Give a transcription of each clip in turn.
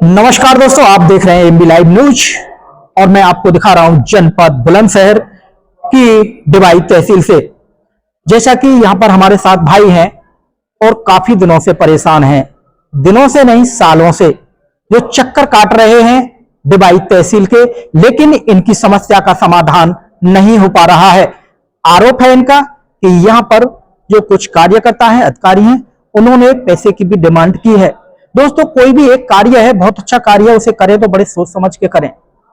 नमस्कार दोस्तों, आप देख रहे हैं एमबी लाइव न्यूज और मैं आपको दिखा रहा हूं जनपद बुलंदशहर की डिबाई तहसील से। जैसा कि यहां पर हमारे साथ भाई हैं और काफी दिनों से परेशान हैं, दिनों से नहीं सालों से, जो चक्कर काट रहे हैं डिबाई तहसील के, लेकिन इनकी समस्या का समाधान नहीं हो पा रहा है। आरोप है इनका कि यहां पर जो कुछ कार्यकर्ता हैं, अधिकारी हैं, उन्होंने पैसे की भी डिमांड की है। दोस्तों, कोई भी एक कार्य है, बहुत अच्छा कार्य है, उसे करें तो बड़े सोच समझ के करें।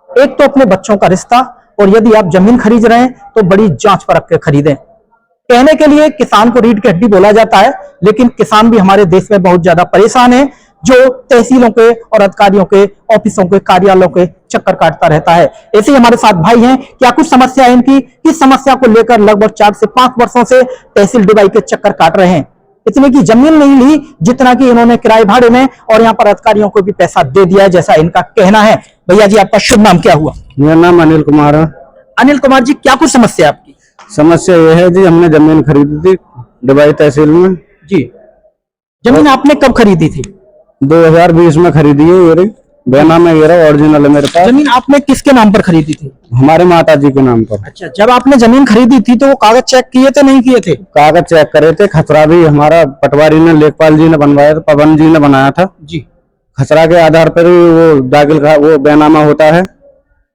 एक तो अपने बच्चों का रिश्ता, और यदि आप जमीन खरीद रहे हैं तो बड़ी जांच परख के खरीदें। कहने के लिए किसान को रीढ़ की हड्डी बोला जाता है, लेकिन किसान भी हमारे देश में बहुत ज्यादा परेशान है, जो तहसीलों के और अधिकारियों के ऑफिसों के कार्यालयों के चक्कर काटता रहता है। ऐसे ही हमारे साथ भाई हैं, क्या कुछ समस्या है इनकी, इस समस्या को लेकर लगभग 4 से 5 वर्षों से तहसील डिबाई के चक्कर काट रहे हैं। इतने की जमीन नहीं ली जितना कि इन्होंने किराए भाड़े में, और यहाँ पर अधिकारियों को भी पैसा दे दिया है, जैसा इनका कहना है। भैया जी, आपका शुभ नाम क्या हुआ? मेरा नाम अनिल कुमार है। अनिल कुमार जी, क्या कुछ समस्या है आपकी? समस्या यह है जी, हमने जमीन खरीदी थी डिबाई तहसील में। जी, जमीन आपने कब खरीदी थी? 2020 में खरीदी है। ये बेनामा ओरिजिनल है मेरे पास। जमीन आपने किसके नाम पर खरीदी थी? हमारे माता जी के नाम पर। अच्छा, जब आपने जमीन खरीदी थी तो वो कागज चेक किए थे, नहीं किए थे? कागज चेक करे थे। खसरा भी हमारा पटवारी ने, लेखपाल जी ने बनवाया था, पवन जी ने बनाया था जी। खसरा के आधार पर ही वो दाखिल वो बेनामा होता है।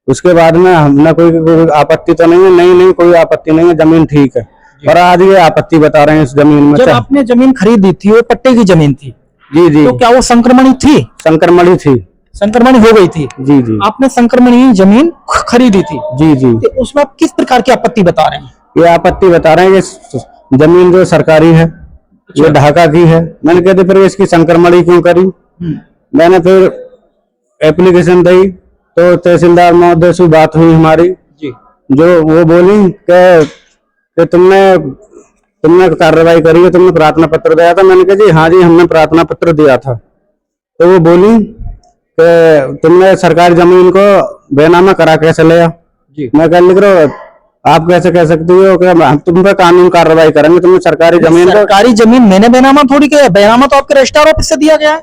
उसके बाद में हमने कोई आपत्ति तो नहीं है, नहीं कोई आपत्ति नहीं है, जमीन ठीक है। और आज ये आपत्ति बता रहे हैं इस जमीन में। जब आपने जमीन खरीदी थी वो पट्टे की जमीन थी? जी जी। तो क्या वो संक्रमणी थी? संक्रमणी थी। संक्रमण हो गई थी? जी जी। आपने संक्रमणी जमीन खरीदी थी? जी जी। तो उसमें आप किस प्रकार की आपत्ति बता रहे हैं? ये आपत्ति बता रहे हैं कि जमीन जो सरकारी है, ये ढाका की है। मैंने कहते फिर इसकी संक्रमणी क्यों करी? मैंने फिर एप्लीकेशन दी तो तहसीलदार महोदय से बात हुई हमारी जी। जो वो बोली कि तुमने कार्रवाई करी है, तुमने प्रार्थना पत्र दिया था। मैंने कहा जी हाँ जी, हमने प्रार्थना पत्र दिया था। तो वो बोली कि तुमने सरकारी जमीन को बेनामा करा कैसे लिया जी? मैं कह लिख रहा हूँ, आप कैसे कह सकती हो कि हम तुम पे कानून कार्रवाई करेंगे? तुमने सरकारी जमीन मैंने बेनामा थोड़ी किया, बेनामा तो आपके रजिस्ट्रार ऑफिस से दिया गया है।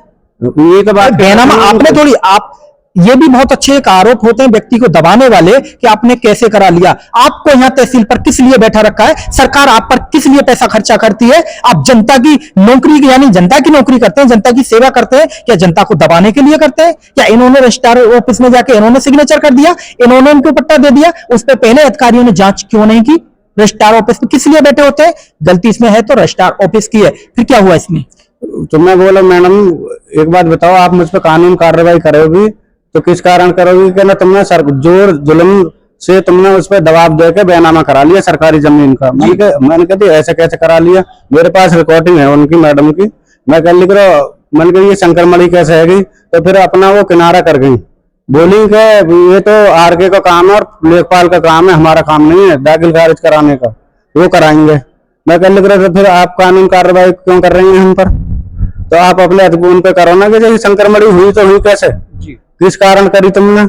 ये तो बात, बेनामा आपने थोड़ी, आप ये भी बहुत अच्छे एक आरोप होते हैं व्यक्ति को दबाने वाले कि आपने कैसे करा लिया। आपको यहाँ तहसील पर किस लिए बैठा रखा है? सरकार आप पर किस लिए पैसा खर्चा करती है? आप जनता की नौकरी, यानी जनता की नौकरी करते हैं, जनता की सेवा करते हैं, क्या जनता को दबाने के लिए करते हैं? क्या इन्होंने रजिस्ट्रार ऑफिस में जाके इन्होंने सिग्नेचर कर दिया, इन्होंने उनको पट्टा दे दिया, उस पर पहले अधिकारियों ने जांच क्यों नहीं की? रजिस्ट्रार ऑफिस में किस लिए बैठे होते हैं? गलती इसमें है तो रजिस्ट्रार ऑफिस की है। फिर क्या हुआ इसमें? तो मैं बोला मैडम एक बात बताओ, आप मुझ पर कानून कार्रवाई करोगी तो किस कारण करोगी? कि ना तुमने जोर जुल्म से तुमने उस पर दबाव देकर बेनामा करा लिया सरकारी जमीन का। मैंने कहती ऐसे कैसे करा लिया? मेरे पास रिकॉर्डिंग है उनकी, मैडम की। मैं कह लिख रहा, मैंने कहा ये संक्रमणी कैसे है गई? तो फिर अपना वो किनारा कर गई, बोली कि ये तो आरके का काम है और लेखपाल का काम है, हमारा काम नहीं है दाखिल खारिज कराने का, वो कराएंगे। मैं कह लिख रहा था फिर आप कानून कार्रवाई क्यों कर रही हैं हम पर? तो आप अपने उन पे करो ना कि जैसे संक्रमणी हुई तो हुई कैसे जी? किस कारण करी तुमने?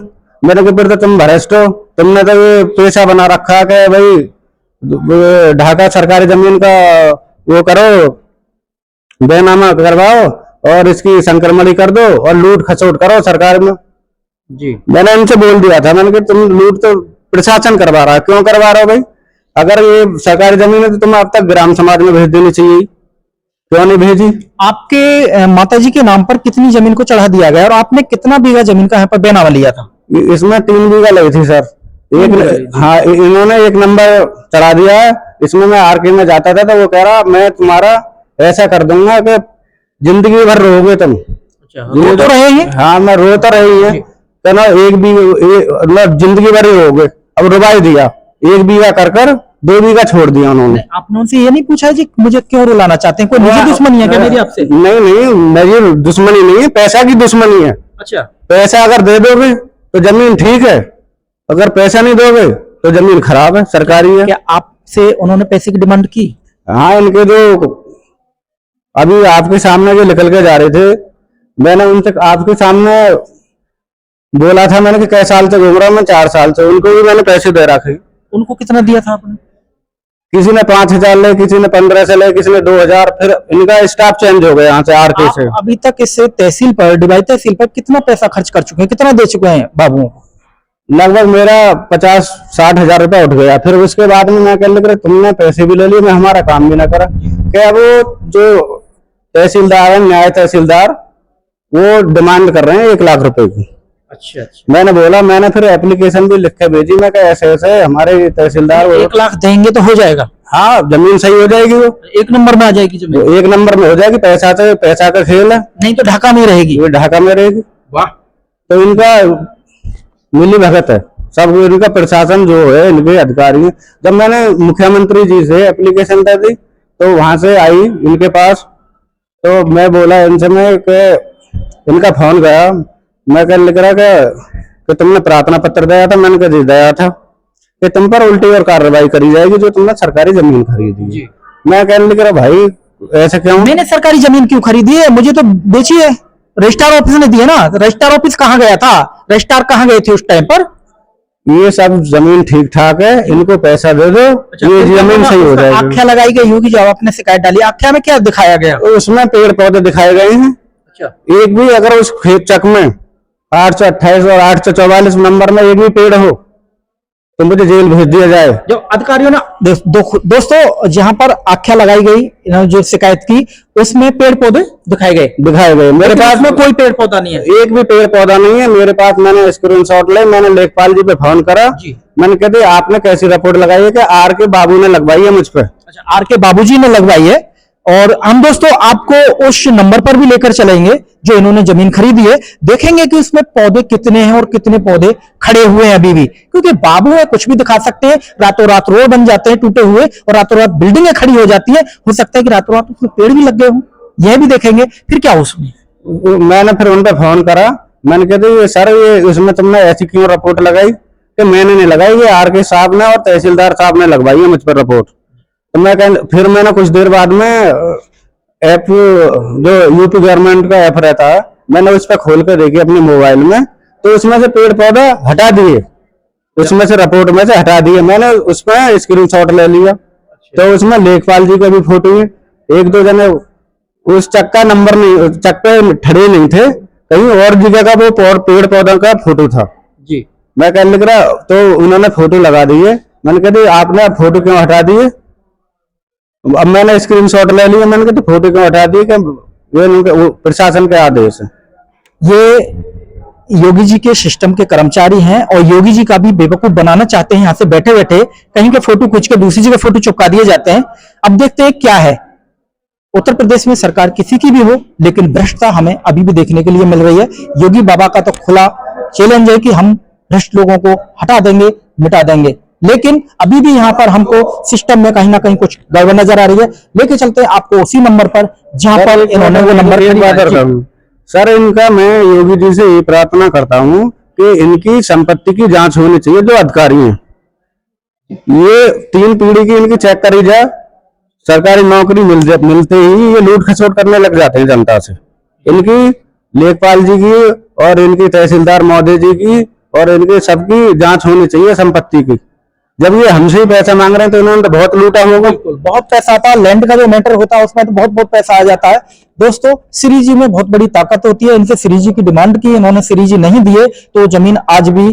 मेरे को फिर तो तुम भ्रष्ट हो। तुमने तो ये पेशा बना रखा है कि भाई ढाका सरकारी जमीन का वो करो, बेनामा करवाओ और इसकी संक्रमणी कर दो और लूट खसोट करो सरकार में जी। मैंने इनसे बोल दिया था, मैंने कहा तुम लूट तो प्रशासन करवा रहा है, क्यों करवा रहा हो भाई? अगर ये सरकारी जमीन है तो तुम अब तक ग्राम समाज में भेज देनी चाहिए, क्यों नहीं भेजी? आपके माताजी के नाम पर कितनी जमीन को चढ़ा दिया गया और आपने कितना बीघा जमीन का यहाँ पर बेनामा लिया था? इसमें 3 बीघा लगी थी सर। हाँ, इन्होंने 1 नंबर चढ़ा दिया है। इसमें मैं आरके में जाता था तो वो कह रहा मैं तुम्हारा ऐसा कर दूंगा कि जिंदगी भर रहोगे तुम। रो तो रहे हैं? हाँ, मैं रो तो रही है कहना 1 बीघा जिंदगी भर ही रहोगे। अब रुबाई दिया, 1 बीघा कर 2 बीघा छोड़ दिया उन्होंने। आपने उनसे ये नहीं पूछा जी मुझे क्यों रुलाना चाहते हैं? कोई निजी दुश्मनी है क्या मेरी आपसे? नहीं, मेरी दुश्मनी नहीं है, पैसा की दुश्मनी है। अच्छा, पैसा अगर दे दोगे तो जमीन ठीक है, अगर पैसा नहीं दोगे तो जमीन खराब है, सरकारी है। क्या आपसे उन्होंने पैसे की डिमांड की? हाँ, इनके जो अभी आपके सामने जो निकल के जा रहे थे, मैंने उनसे आपके सामने बोला था, मैंने कि कई साल से घूम रहा हूँ मैं, 4 साल से। उनको भी मैंने पैसे दे रखे। उनको कितना दिया था आपने? किसी ने 5,000 ले, किसी ने 15 से ले, किसी ने 2,000। फिर इनका स्टाफ चेंज हो गया यहाँ से आरके से। अभी तक इस तहसील पर, डिवाई तहसील पर कितना पैसा खर्च कर चुके हैं, कितना दे चुके हैं बाबुओं को? लगभग मेरा 50-60 हजार रुपया उठ गया। फिर उसके बाद में मैं कह लग रहा तुमने पैसे भी ले लिए, मैं हमारा काम भी ना करा। क्या वो जो तहसीलदार है, न्याय तहसीलदार, वो डिमांड कर रहे हैं 1 लाख रुपए की। अच्छा अच्छा। मैंने बोला, मैंने फिर एप्लीकेशन भी लिख के भेजी। मैं कहा ऐसे ऐसे हमारे तहसीलदार 1 लाख देंगे तो हो जाएगा? हाँ, जमीन सही हो जाएगी, वो 1 नंबर में आ जाएगी जमीन? 1 नंबर में हो जाएगी। पैसा का खेल है, नहीं तो ढाका में रहेगी। वो ढाका में रहेगी। वाह। तो इनका मिली भगत है सब। इनका प्रशासन जो है, इनके अधिकारी। जब मैंने मुख्यमंत्री जी से एप्लीकेशन दे दी तो वहां से आई इनके पास, तो मैं बोला इनसे, मैं इनका फोन गया। मैं कह लिख रहा कि तुमने प्रार्थना पत्र दिया था? मैंने कहा जी दिया था। कि तुम पर उल्टी और कार्रवाई करी जाएगी जो तुमने सरकारी जमीन खरीदी है। मैं कहने लग रहा भाई ऐसे क्यों? मैंने सरकारी जमीन क्यों खरीदी है? मुझे तो बेची है, रजिस्ट्रार ऑफिस ने दी है ना। रजिस्ट्रार ऑफिस कहाँ गया था? रजिस्ट्रार कहाँ गए थे उस टाइम पर? ये सब जमीन ठीक ठाक है, इनको पैसा दे दो। अच्छा, ये जमीन सही हो जाएगी। आख्या लगाई गई होगी जब आपने शिकायत डाली। आख्या में क्या दिखाया गया? उसमें पेड़ पौधे दिखाए गए हैं। अच्छा। एक भी अगर उस खेत चक में 828 और 844 नंबर में एक भी पेड़ हो तो मुझे जेल भेज दिया जाए। जो अधिकारियों ने दोस्तों जहां पर आख्या लगाई गई, इन्होंने जो शिकायत की, उसमें पेड़ पौधे दिखाए गए। मेरे पास में कोई पेड़ पौधा नहीं है, एक भी पेड़ पौधा नहीं है मेरे पास। मैंने स्क्रीनशॉट ले, मैंने लेखपाल जी पे फोन करा जी। मैंने कहते आपने कैसी रिपोर्ट लगाई है? कि आर के बाबू ने लगवाई है मुझ पे। अच्छा, आर के बाबूजी ने लगवाई है। और हम दोस्तों आपको उस नंबर पर भी लेकर चलेंगे जो इन्होंने जमीन खरीदी है। देखेंगे कि उसमें पौधे कितने हैं और कितने पौधे खड़े हुए हैं अभी भी, क्योंकि बाबू है, कुछ भी दिखा सकते हैं। रातों रात रोड बन जाते हैं टूटे हुए, और रातों रात बिल्डिंगें खड़ी हो जाती है। हो सकता है कि रातों रात उसमें पेड़ भी लग गए हों, यह भी देखेंगे। फिर क्या उसमें? मैंने फिर उन पर फोन करा। मैंने कहते सर ये उसमें तुमने ऐसी क्यों रिपोर्ट लगाई? कि मैंने नहीं लगाई, ये आर के साहब ने और तहसीलदार साहब ने लगवाई है मुझ पर रिपोर्ट। तो फिर मैंने कुछ देर बाद में ऐप, जो यूपी गवर्नमेंट का ऐप रहता है, मैंने उस पर खोल कर देखी अपने मोबाइल में, तो उसमें से पेड़ पौधा हटा दिए, उसमें से रिपोर्ट में से हटा दिए। मैंने उसमें स्क्रीनशॉट ले लिया। तो उसमें लेखपाल जी का भी फोटो है। 1-2 जने उस चक का नंबर नहीं, चक पे खड़े नहीं थे, कहीं और जगह का वो पेड़ पौधा का फोटो था जी। मैं कह लिख रहा, तो उन्होंने फोटो लगा दिए। मैंने कहा आपने फोटो क्यों हटा दिए? अब मैंने स्क्रीनशॉट ले लिया। मैंने कहा फोटो क्यों हटा दी? ये प्रशासन के आदेश है। ये योगी जी के सिस्टम के कर्मचारी हैं और योगी जी का भी बेवकूफ बनाना चाहते हैं। यहाँ से बैठे बैठे कहीं के फोटो खींच के दूसरी जगह फोटो चिपका दिए जाते हैं। अब देखते हैं क्या है। उत्तर प्रदेश में सरकार किसी की भी हो, लेकिन भ्रष्टता हमें अभी भी देखने के लिए मिल रही है। योगी बाबा का तो खुला चैलेंज है कि हम भ्रष्ट लोगों को हटा देंगे, मिटा देंगे, लेकिन अभी भी यहाँ पर हमको सिस्टम में कहीं ना कहीं कुछ गड़बड़ नजर आ रही है। लेके चलते हैं आपको उसी नंबर पर जहां पर इन्होंने वो नंबर। सर इनका मैं योगी जी से ये प्रार्थना करता हूँ कि इनकी संपत्ति की जांच होनी चाहिए। जो अधिकारी हैं, ये 3 पीढ़ी की इनकी चेक करी जाए। सरकारी नौकरी मिलते ही ये लूट खसोट करने लग जाते हैं जनता से। इनकी लेखपाल जी की और इनकी तहसीलदार महोदय जी की और इनके सबकी जांच होनी चाहिए संपत्ति की। जब ये हमसे ही पैसा मांग रहे हैं तो इन्होंने तो बहुत लूटा होगा। बहुत पैसा आता है, लैंड का जो मैटर होता है उसमें तो बहुत पैसा आ जाता है। दोस्तों श्री जी में बहुत बड़ी ताकत होती है। इनसे श्री जी की डिमांड की, इन्होंने श्री जी नहीं दिए तो जमीन आज भी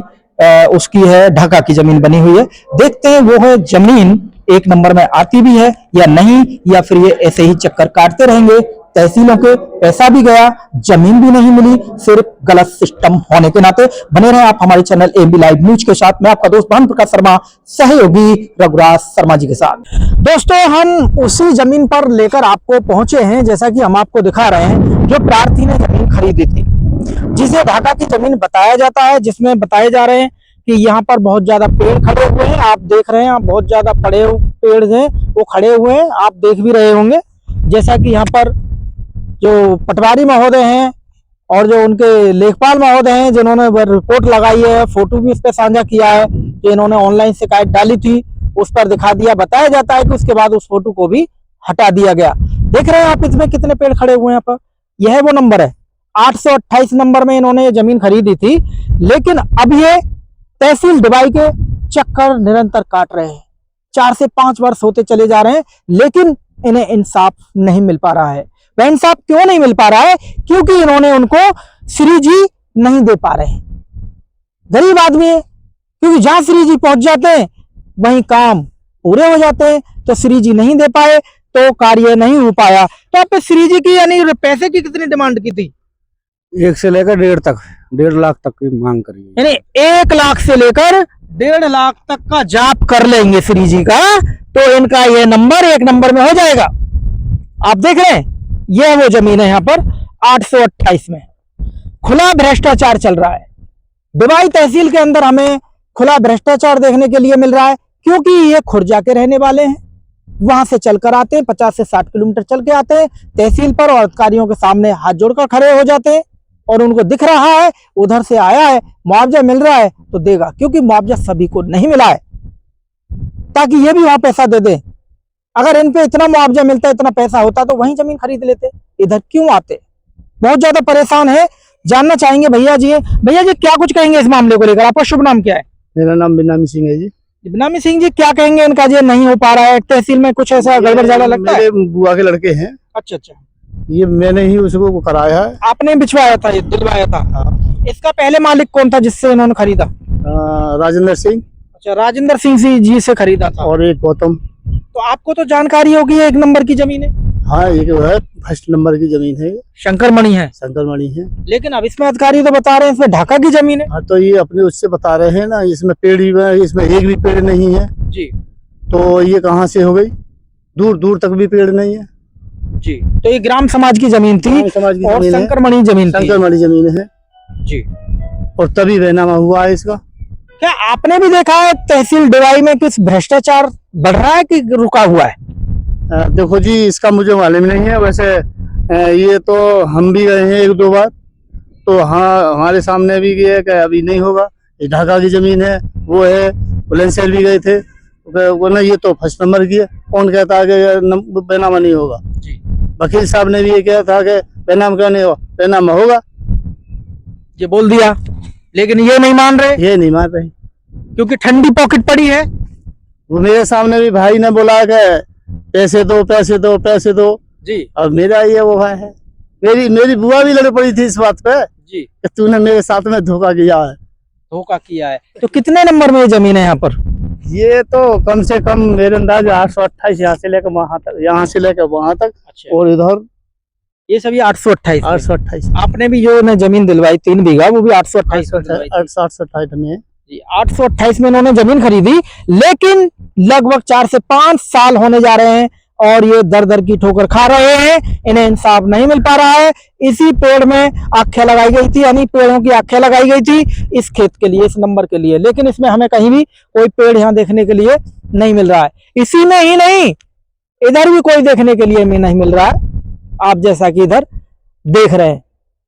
उसकी है, ढाका की जमीन बनी हुई है। देखते हैं वो है जमीन 1 नंबर में आती भी है या नहीं, या फिर ये ऐसे ही चक्कर काटते रहेंगे। तहसीलों के पैसा भी गया, जमीन भी नहीं मिली, सिर्फ गलत सिस्टम होने के नाते। बने रहे आप हमारे चैनल एबी लाइव न्यूज के साथ। मैं आपका दोस्त भानु प्रकाश शर्मा, सहयोगी रघुराज शर्मा जी के साथ। दोस्तों हम उसी जमीन पर लेकर आपको पहुंचे हैं, जैसा कि हम आपको दिखा रहे हैं, जो प्रार्थी ने जमीन खरीदी थी, जिसे ढाका की जमीन बताया जाता है, जिसमें बताए जा रहे हैं कि यहाँ पर बहुत ज्यादा पेड़ खड़े हुए हैं। आप देख रहे हैं, बहुत ज्यादा बड़े पेड़ हैं वो खड़े हुए हैं, आप देख भी रहे होंगे। जैसा कि यहाँ पर जो पटवारी महोदय हैं और जो उनके लेखपाल महोदय हैं, जिन्होंने रिपोर्ट लगाई है, फोटो भी इस पर साझा किया है कि इन्होंने ऑनलाइन शिकायत डाली थी, उस पर दिखा दिया। बताया जाता है कि उसके बाद उस फोटो को भी हटा दिया गया। देख रहे हैं आप इसमें कितने पेड़ खड़े हुए हैं। यहाँ पर यह वो नंबर है, 828 नंबर में इन्होंने ये जमीन खरीदी थी, लेकिन अब ये तहसील डिवाई के चक्कर निरंतर काट रहे हैं। 4 से 5 वर्ष होते चले जा रहे हैं, लेकिन इन्हें इंसाफ नहीं मिल पा रहा है। वह इंसाफ क्यों नहीं मिल पा रहा है? क्योंकि इन्होंने उनको श्री जी नहीं दे पा रहे हैं। गरीब आदमी है, क्योंकि जहां श्री जी पहुंच जाते हैं वहीं काम पूरे हो जाते हैं। तो श्री जी नहीं दे पाए तो कार्य नहीं हो पाया। तो आप श्री जी की यानी पैसे की कितनी डिमांड की थी? 1 से लेकर 1.5 तक, 1.5 लाख तक की मांग करी है। यानी 1 लाख से लेकर 1.5 लाख तक का जाप कर लेंगे श्री जी का, तो इनका ये नंबर 1 नंबर में हो जाएगा। आप देख रहे हैं, यह वो जमीन है यहाँ पर 828 में खुला भ्रष्टाचार चल रहा है। डिबाई तहसील के अंदर हमें खुला भ्रष्टाचार देखने के लिए मिल रहा है, क्योंकि ये खुर्जा के रहने वाले हैं। वहां से चलकर आते हैं, 50 से 60 किलोमीटर चल के आते हैं तहसील पर और अधिकारियों के सामने हाथ जोड़कर खड़े हो जाते हैं। और उनको दिख रहा है उधर से आया है, मुआवजा मिल रहा है तो देगा, क्योंकि मुआवजा सभी को नहीं मिला है, ताकि ये भी वहां पैसा दे दे। अगर इन पे इतना मुआवजा मिलता, इतना पैसा होता तो वहीं जमीन खरीद लेते। इधर क्यों आते? बहुत ज्यादा परेशान है। जानना चाहेंगे भैया जी। भैया जी क्या कुछ कहेंगे इस मामले को लेकर? आपका शुभ नाम क्या है? मेरा नाम बिनामी सिंह है जी। बिनामी सिंह जी, क्या कहेंगे? इनका ये नहीं हो पा रहा है तहसील में, कुछ ऐसा गड़बड़ ज्यादा लगता है? मेरे बुआ के लड़के हैं। अच्छा अच्छा, ये मैंने ही उसको कराया है। आपने बिछवाया था, ये दिलवाया था? हाँ। इसका पहले मालिक कौन था जिससे इन्होंने खरीदा? राजेंद्र सिंह। अच्छा, राजेंद्र सिंह जी से खरीदा था। और एक गौतम। तो आपको तो जानकारी होगी, 1 नंबर की जमीन है। हाँ, एक है फर्स्ट नंबर की जमीन है, शंकरमणि है। शंकरमणि है। लेकिन अब इसमें अधिकारी तो बता रहे हैं इसमें ढाका की जमीन है। हाँ, तो ये अपने उससे बता रहे हैं ना, इसमें पेड़ भी, इसमें एक भी पेड़ नहीं है जी। तो ये कहाँ से हो गई? दूर दूर तक भी पेड़ नहीं है जी। तो ये ग्राम समाज की जमीन थी समाज की और जमीन है, शंकरमणि जमीन थी। शंकरमणि जमीन है जी। और तभी बैनामा हुआ है इसका। क्या आपने भी देखा है तहसील डिवाई में कुछ भ्रष्टाचार बढ़ रहा है कि रुका हुआ है? देखो जी, इसका मुझे मालूम नहीं है। वैसे ये तो हम भी गए हैं 1-2 बार, तो हाँ हमारे सामने भी गए कि अभी नहीं होगा, ये ढाका की जमीन है, वो है। बुलंदशहर भी गए थे, वो ना ये तो फर्स्ट नंबर की है, कौन कहता है कि बैनामा नहीं होगा? जी। वकील साहब ने भी ये कहा था कि बैनामा क्यों नहीं होगा, बैनामा होगा, ये बोल दिया, लेकिन ये नहीं मान रहे। ये नहीं मान रहे क्योंकि ठंडी पॉकेट पड़ी है। वो मेरे सामने भी भाई ने बोला कि पैसे दो पैसे दो पैसे दो जी। और मेरा ये वो है, मेरी बुआ भी लड़ पड़ी थी इस बात पे जी। कि तूने मेरे साथ में धोखा किया है। धोखा किया है। तो कितने नंबर में ये जमीन है यहाँ पर? ये तो कम से कम मेरे अंदाज 828, यहाँ से लेकर वहां तक, यहाँ से लेकर वहां तक। अच्छा। और इधर ये सभी 828। 828। आपने भी जो ना जमीन दिलवाई 3 बीघा, वो भी 828 828 में है। जी। 828 में इन्होंने जमीन खरीदी, लेकिन लगभग 4 से 5 साल होने जा रहे हैं और ये दर दर की ठोकर खा रहे हैं। इन्हें इंसाफ नहीं मिल पा रहा है। इसी पेड़ में आख्या लगाई गई थी, यानी पेड़ों की आख्या लगाई गई थी इस खेत के लिए, इस नंबर के लिए, लेकिन इसमें हमें कहीं भी कोई पेड़ यहाँ देखने के लिए नहीं मिल रहा है। इसी में ही नहीं, इधर भी कोई देखने के लिए नहीं मिल रहा है। आप जैसा कि इधर देख रहे हैं,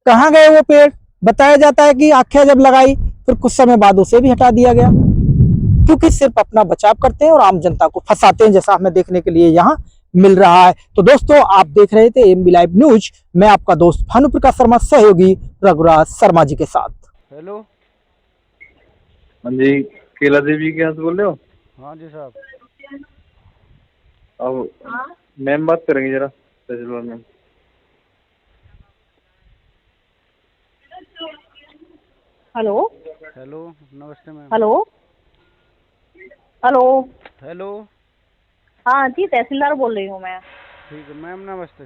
कहाँ गए वो पेड़? बताया जाता है कि आख्या जब लगाई फिर कुछ समय बाद उसे भी हटा दिया गया, क्योंकि सिर्फ अपना बचाव करते हैं और आम जनता को फंसाते हैं, जैसा हमें देखने के लिए यहाँ मिल रहा है। तो दोस्तों, आप देख रहे थे एएमबी लाइव न्यूज, मैं आपका दोस्त भानु प्रकाश शर्मा, सहयोगी रघुराज शर्मा जी के साथ। हेलो। हाँ जी, केला देवी के यहाँ से बोल रहे हो? हाँ जी साहब। अब मैम बात करेंगे जरा, तहसीलदार मैम। हेलो। हेलो, नमस्ते मैम। हेलो। हेलो। हेलो। हाँ जी, तहसीलदार बोल रही हूँ मैं। ठीक है मैम, नमस्ते।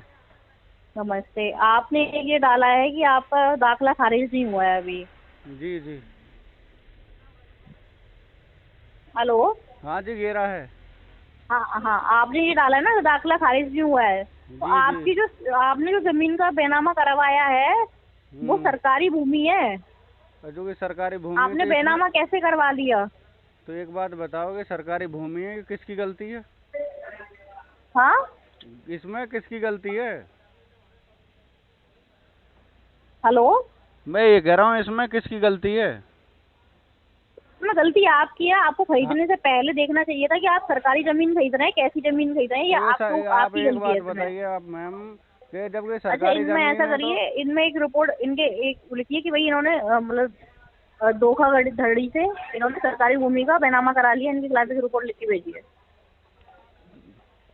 नमस्ते। आपने ये डाला है कि आपका दाखला खारिज नहीं हुआ है अभी। जी जी। हेलो। हाँ जी, ये रहा है। हाँ हाँ, आपने ये डाला है ना, दाखला खारिज नहीं हुआ है। तो जी, आपकी जो आपने जो जमीन का बेनामा करवाया है वो सरकारी भूमि है। जो कि सरकारी भूमि है, आपने तो बेनामा कैसे करवा लिया? तो एक बात बताओगे, सरकारी भूमि है, किसकी गलती है? हाँ, इसमें किसकी गलती है? हेलो। मैं ये कह रहा हूँ, इसमें किसकी गलती है? इसमें गलती आपकी है। आपको खरीदने से पहले देखना चाहिए था कि आप सरकारी जमीन खरीद रहे हैं, कैसी जमीन खरीद रहे हैं, या तो आपको आप आपकी एक गलती बात है इसमें। बताइए आप मैम, कि जब ये अच्छा, सरकारी इनमें जमीन ऐसा है करिए, इनमें एक रिपोर्ट इनके एक लिखिए कि भाई इन्होंने मतलब धोखाधड़ी से इन्होंने सरकारी भूमि का बेनामा करा लिया। इनकी खिलाफ रिपोर्ट लिख के भेजिए।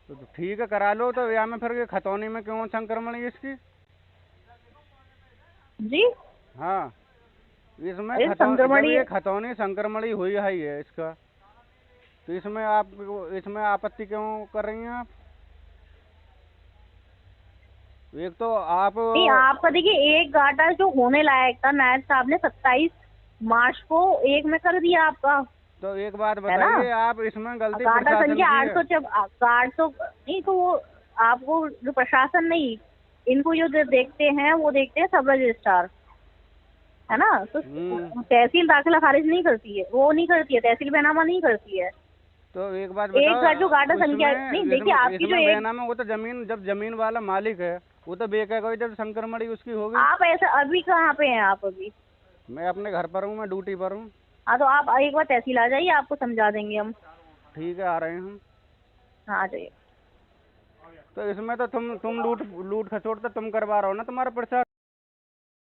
तो ठीक है करा लो। तो यहाँ में फिर ये खतौनी में क्यों संक्रमण है इसकी? जी हाँ, इसमें ये संक्रमण जब ही ये है। खतौनी संक्रमण ही हुई है इसका, तो इसमें आपत्ति क्यों कर रही हैं आप? एक तो आप नहीं, आपका देखिए एक गाटा जो होने लायक था नायब साहब ने 27 मार्च को 1 में कर दिया आपका। तो एक बात है ना? बताइए, आप इसमें गलती गाटा प्रशासन की संख्या है। 800 जब 800 नहीं तो वो आपको जो प्रशासन नहीं, इनको जो देखते हैं वो देखते हैं सब रजिस्ट्रार, है ना? तो तहसील दाखिला खारिज नहीं करती है, वो नहीं करती है, तहसील बैनामा नहीं करती है। तो एक बात एक बताओ, का जो गाटा संख्या इसमें- नहीं, देखिए इसमें- आपकी जो इसमें एक बैनामा वो तो जब जमीन वाला मालिक है वो तो बेचेगा, जब संक्रमण ही उसकी होगी। आप ऐसा अभी कहाँ पे हैं आप अभी? मैं अपने घर पर हूँ, मैं ड्यूटी पर हूँ। हाँ तो आप एक बार तहसील आ जाइए, आपको समझा देंगे हम। ठीक है, आ रहे हैं हम। हाँ आ जाइए। तो इसमें तो तुम लूट खसोट तो तुम करवा रहे हो ना, तुम्हारा प्रशासन।